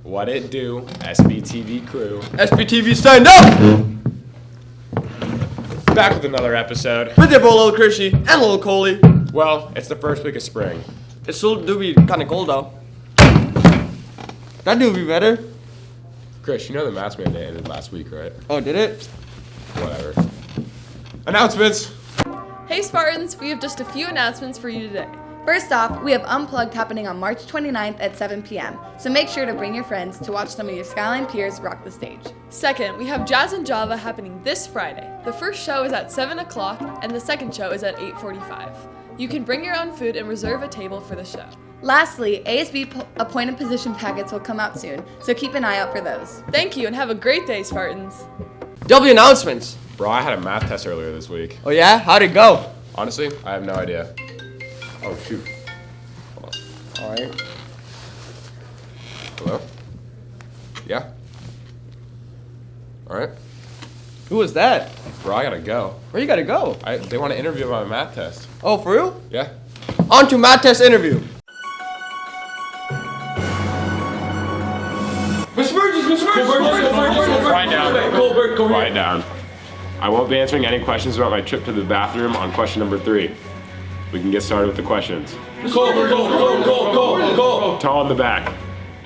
What it do, SPTV crew? SPTV stand up! Back with another episode. With your boy Lil Krishy and Lil Coley. Well, it's the first week of spring. It still do be kinda cold though. That do be better. Chris, you know the mask mandate ended last week, right? Oh, did it? Whatever. Announcements! Hey Spartans, we have just a few announcements for you today. First off, we have Unplugged happening on March 29th at 7 p.m., so make sure to bring your friends to watch some of your Skyline peers rock the stage. Second, we have Jazz and Java happening this Friday. The first show is at 7 o'clock and the second show is at 8:45. You can bring your own food and reserve a table for the show. Lastly, ASB appointed position packets will come out soon, so keep an eye out for those. Thank you and have a great day, Spartans. There'll be announcements. Bro, I had a math test earlier this week. Oh yeah? How'd it go? Honestly, I have no idea. Oh, shoot. Hold on. Alright. Hello? Yeah? Alright. Who was that? Bro, I gotta go. Where you gotta go? They want to interview about my math test. Oh, for real? Yeah? On to math test interview. Quiet down. Quiet down. I won't be answering any questions about my trip to the bathroom on question number 3. We can get started with the questions. Go. Tall in the back.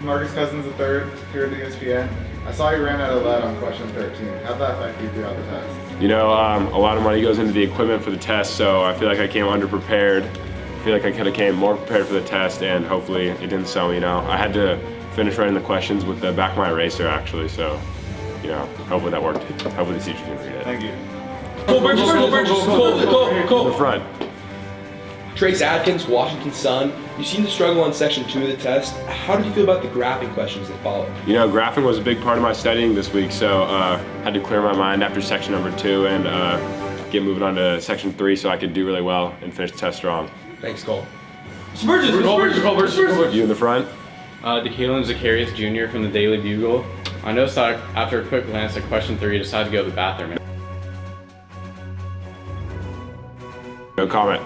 Marcus Cousins III, here at the ESPN. I saw you ran out of lead on question 13. How'd that affect you throughout the test? You know, a lot of money goes into the equipment for the test, so I feel like I came underprepared. I feel like I could have came more prepared for the test, and hopefully it didn't sell me, you know. I had to finish writing the questions with the back of my eraser, actually, so, you know, hopefully that worked. Hopefully the teacher didn't forget. Thank you. Go. The front. Trace Adkins, Washington Sun. You've seen the struggle on section 2 of the test. How did you feel about the graphing questions that followed? You know, graphing was a big part of my studying this week, so had to clear my mind after section number 2 and get moving on to section 3 so I could do really well and finish the test strong. Thanks, Cole. You in the front? DeKalen Zacharias Jr. from the Daily Bugle. I noticed that after a quick glance at question 3, you decided to go to the bathroom. No comment.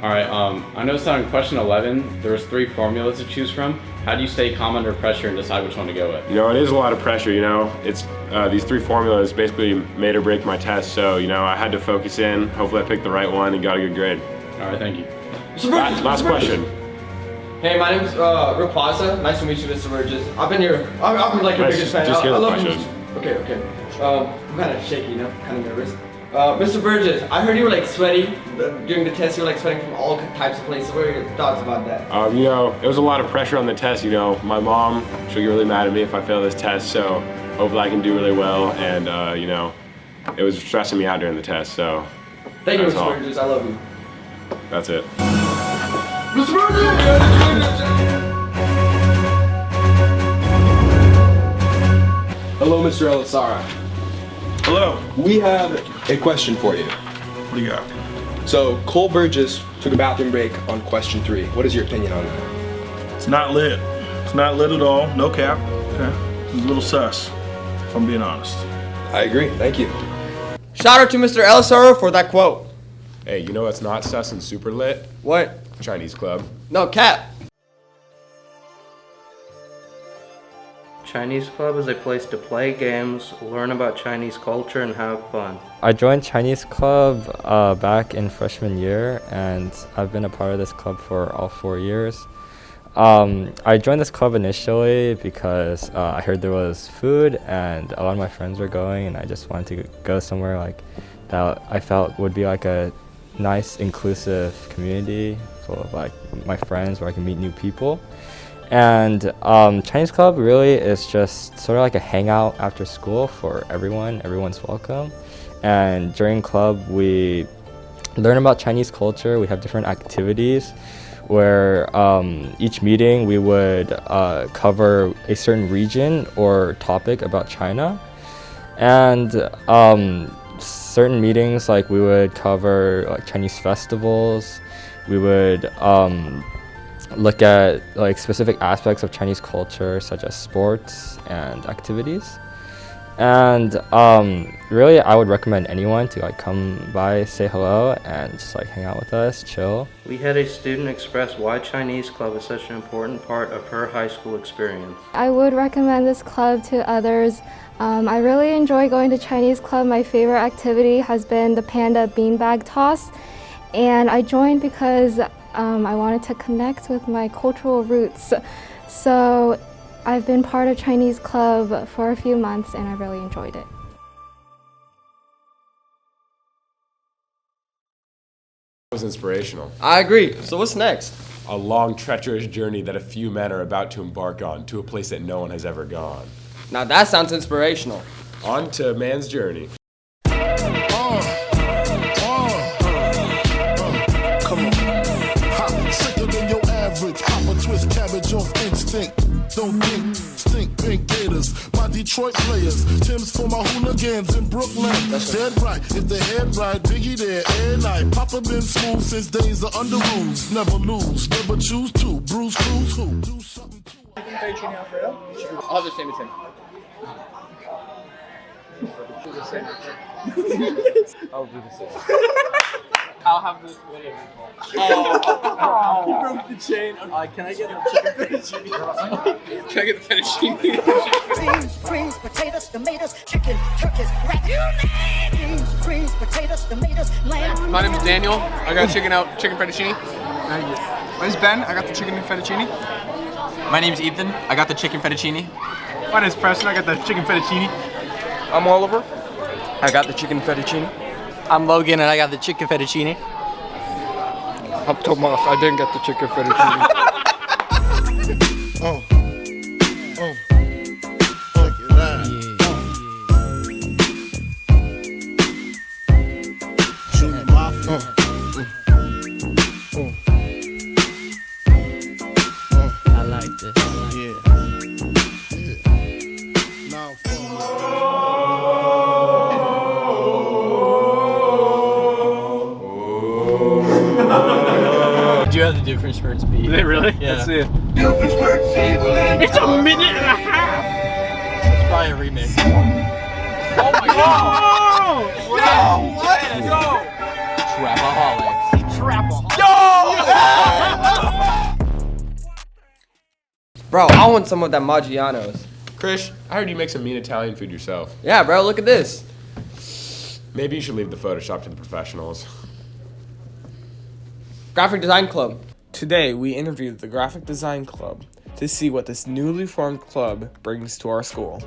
Alright, I noticed that in question 11, there was 3 formulas to choose from. How do you stay calm under pressure and decide which one to go with? You know, it is a lot of pressure, you know. It's these 3 formulas basically made or break my test, so, you know, I had to focus in. Hopefully I picked the right one and got a good grade. Alright, thank you. Last question. Hey, my name's Rick Plaza. Nice to meet you, Mr. Burgess. I've been like your biggest fan. Just hear the I love question. you. Okay. I'm kind of shaky, you know, kind of nervous. Mr. Burgess, I heard you were like sweaty during the test. You were like sweating from all types of places. What are your thoughts about that? You know, it was a lot of pressure on the test, you know. My mom, she'll get really mad at me if I fail this test, so hopefully I can do really well. And, you know, it was stressing me out during the test, so Thank you, Mr. all. Burgess. I love you. That's it. Mr. Burgess! Hello, Mr. Elisara. Hello. We have a question for you. What do you got? So, Cole Burgess took a bathroom break on question 3. What is your opinion on that? It's not lit. It's not lit at all. No cap. Okay. It's a little sus, if I'm being honest. I agree. Thank you. Shout out to Mr. Elisara for that quote. Hey, you know what's not sus and super lit? What? Chinese club. No, cap. Chinese Club is a place to play games, learn about Chinese culture, and have fun. I joined Chinese Club back in freshman year, and I've been a part of this club for all 4 years. I joined this club initially because I heard there was food, and a lot of my friends were going, and I just wanted to go somewhere like that I felt would be like a nice, inclusive community full of like my friends where I can meet new people. And Chinese Club really is just sort of like a hangout after school for everyone. Everyone's welcome. And during club, we learn about Chinese culture. We have different activities where each meeting we would cover a certain region or topic about China. And certain meetings, like we would cover like Chinese festivals. We would look at like specific aspects of Chinese culture, such as sports and activities. And really, I would recommend anyone to like come by, say hello, and just like hang out with us, chill. We had a student express why Chinese Club is such an important part of her high school experience. I would recommend this club to others. I really enjoy going to Chinese Club. My favorite activity has been the panda beanbag toss, and I joined because I wanted to connect with my cultural roots. So I've been part of Chinese Club for a few months and I really enjoyed it. It was inspirational. I agree. So what's next? A long, treacherous journey that a few men are about to embark on to a place that no one has ever gone. Now that sounds inspirational. On to man's journey. Come on. Hot, sicker than your average. Pop a twist, cabbage off instinct. Don't think, stink, pink gators. My Detroit players. Tim's for my hooligans in Brooklyn. That's dead right. If the head right, Biggie there, and night. Papa been smooth since days of under rules. Never lose, never choose to. Bruce Cruz who? Do something to. I'll have the same as him. I'll do the same. I'll have this. Oh. He broke the chain. Can I get a chicken fettuccine? Can I get the fettuccine? Beans, greens, potatoes, tomatoes, chicken, turkeys, rat. Beans, greens, potatoes, tomatoes, lamb. My name is Daniel. I got chicken fettuccine. My name is Ben. I got the chicken fettuccine. My name's Ethan. I got the chicken fettuccine. My name is Preston. I got the chicken fettuccine. I'm Oliver. I got the chicken fettuccine. I'm Logan and I got the chicken fettuccine. I'm Tomas. I didn't get the chicken fettuccine. Oh. Check it out. Shoot my I like this. Yeah. Now Do you have the different spurts beat? Did it really? Yeah. Let's see it. It's a minute and a half! It's probably a remix. Oh my god! Yo! What? Yo! Trapaholics. Bro, I want some of that Maggiano's. Krish, I heard you make some mean Italian food yourself. Yeah, bro, look at this. Maybe you should leave the Photoshop to the professionals. Graphic Design Club. Today, we interviewed the Graphic Design Club to see what this newly formed club brings to our school.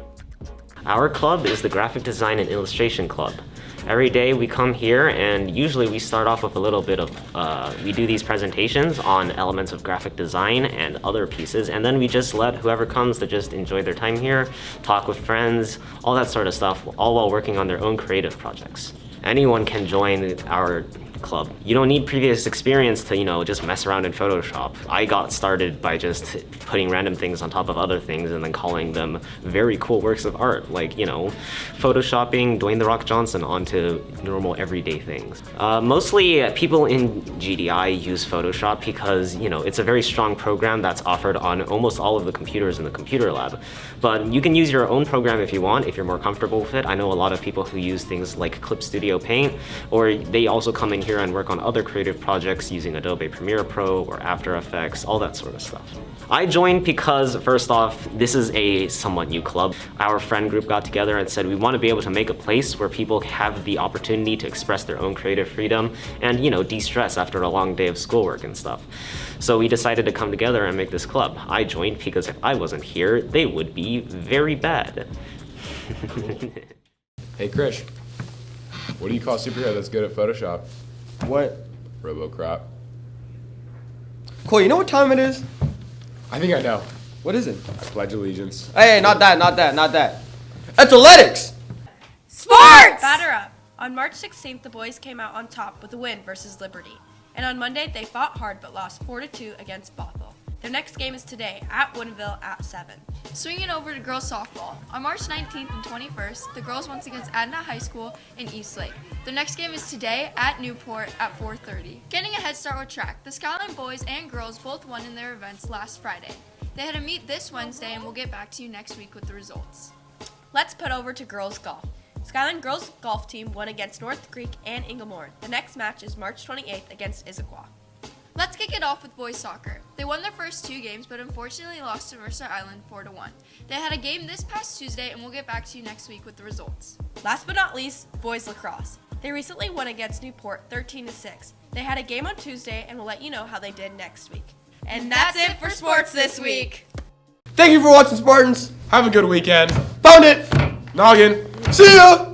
Our club is the Graphic Design and Illustration Club. Every day we come here and usually we start off with a little bit of, we do these presentations on elements of graphic design and other pieces, and then we just let whoever comes to just enjoy their time here, talk with friends, all that sort of stuff, all while working on their own creative projects. Anyone can join our club. You don't need previous experience to, just mess around in Photoshop. I got started by just putting random things on top of other things and then calling them very cool works of art, like, Photoshopping Dwayne The Rock Johnson onto normal everyday things. Mostly people in GDI use Photoshop because, it's a very strong program that's offered on almost all of the computers in the computer lab. But you can use your own program if you want, if you're more comfortable with it. I know a lot of people who use things like Clip Studio Paint, or they also come in here and work on other creative projects using Adobe Premiere Pro or After Effects, all that sort of stuff. I joined because, first off, this is a somewhat new club. Our friend group got together and said we want to be able to make a place where people have the opportunity to express their own creative freedom and, de-stress after a long day of schoolwork and stuff. So we decided to come together and make this club. I joined because if I wasn't here, they would be very bad. Hey Krish, what do you call a superhero that's good at Photoshop? What? RoboCrop. Cool, you know what time it is? I think I know. What is it? I pledge allegiance. Hey, not that. Athletics! Sports! Batter up. On March 16th, the boys came out on top with a win versus Liberty. And on Monday, they fought hard but lost 4-2 against Bothell. Their next game is today at Woodinville at 7. Swinging over to girls softball. On March 19th and 21st, the girls once against Adna High School in Eastlake. Their next game is today at Newport at 4:30. Getting a head start with track, the Skyline boys and girls both won in their events last Friday. They had a meet this Wednesday and we'll get back to you next week with the results. Let's put over to girls golf. Skyline girls golf team won against North Creek and Inglemoor. The next match is March 28th against Issaquah. Let's kick it off with boys soccer. They won their first 2 games, but unfortunately lost to Mercer Island 4-1. They had a game this past Tuesday, and we'll get back to you next week with the results. Last but not least, boys lacrosse. They recently won against Newport 13-6. They had a game on Tuesday, and we'll let you know how they did next week. And that's it for sports this week. Thank you for watching, Spartans. Have a good weekend. Found it. Noggin. See ya.